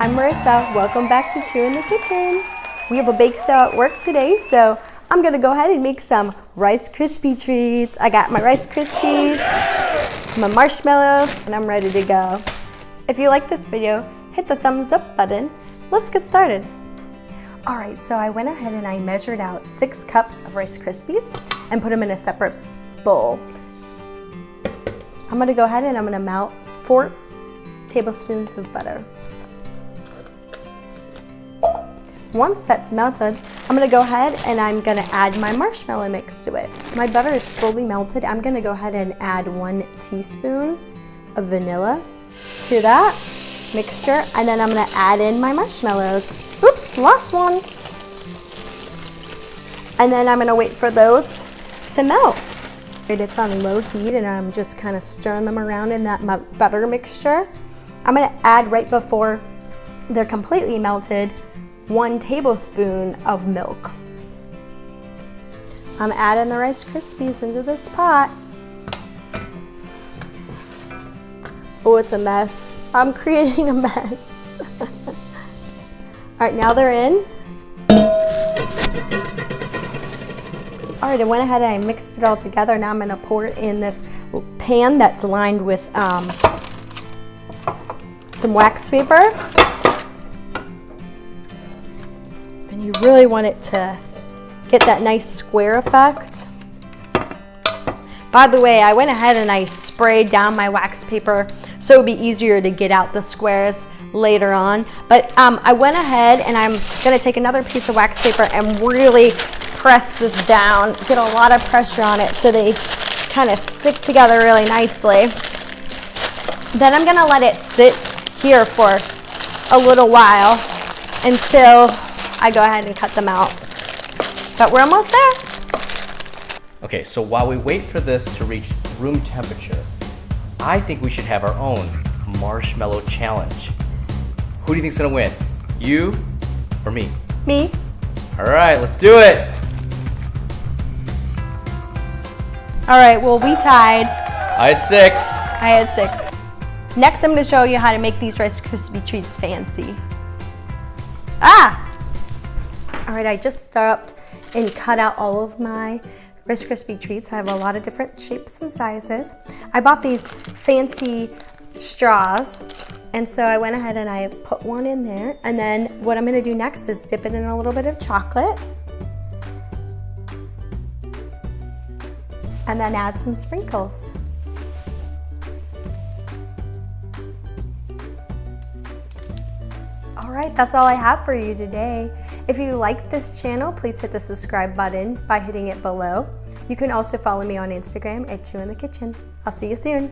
I'm Marissa. Welcome back to Chew in the Kitchen. We have a bake sale at work today, so I'm gonna go ahead and make some Rice Krispie treats. I got my Rice Krispies, my marshmallow, and I'm ready to go. If you like this video, hit the thumbs up button. Let's get started. All right, so I went ahead and I measured out 6 cups of Rice Krispies and put them in a separate bowl. I'm gonna go ahead and I'm gonna melt 4 tablespoons of butter. Once that's melted, I'm gonna go ahead and I'm gonna add my marshmallow mix to it. My butter is fully melted. I'm gonna go ahead and add 1 teaspoon of vanilla to that mixture, and then I'm gonna add in my marshmallows. Oops, lost one. And then I'm gonna wait for those to melt. It's on low heat and I'm just kind of stirring them around in that butter mixture. I'm gonna add right before they're completely melted 1 tablespoon of milk. I'm adding the Rice Krispies into this pot. Oh, it's a mess. I'm creating a mess. All right, now they're in. All right, I went ahead and I mixed it all together. Now I'm gonna pour it in this pan that's lined with some wax paper. And you really want it to get that nice square effect. By the way, I went ahead and I sprayed down my wax paper so it would be easier to get out the squares later on. But I went ahead and I'm gonna take another piece of wax paper and really press this down, get a lot of pressure on it so they kind of stick together really nicely. Then I'm gonna let it sit here for a little while until I go ahead and cut them out. But we're almost there. Okay, so while we wait for this to reach room temperature, I think we should have our own marshmallow challenge. Who do you think's gonna win? You or me? Me. All right, let's do it. All right, well, we tied. I had 6. I had 6. Next, I'm gonna show you how to make these Rice Krispie treats fancy. All right, I just stopped and cut out all of my Rice Krispie treats. I have a lot of different shapes and sizes. I bought these fancy straws, and so I went ahead and I put one in there. And then what I'm gonna do next is dip it in a little bit of chocolate, and then add some sprinkles. All right, that's all I have for you today. If you like this channel, please hit the subscribe button by hitting it below. You can also follow me on Instagram at Chew in the Kitchen. I'll see you soon.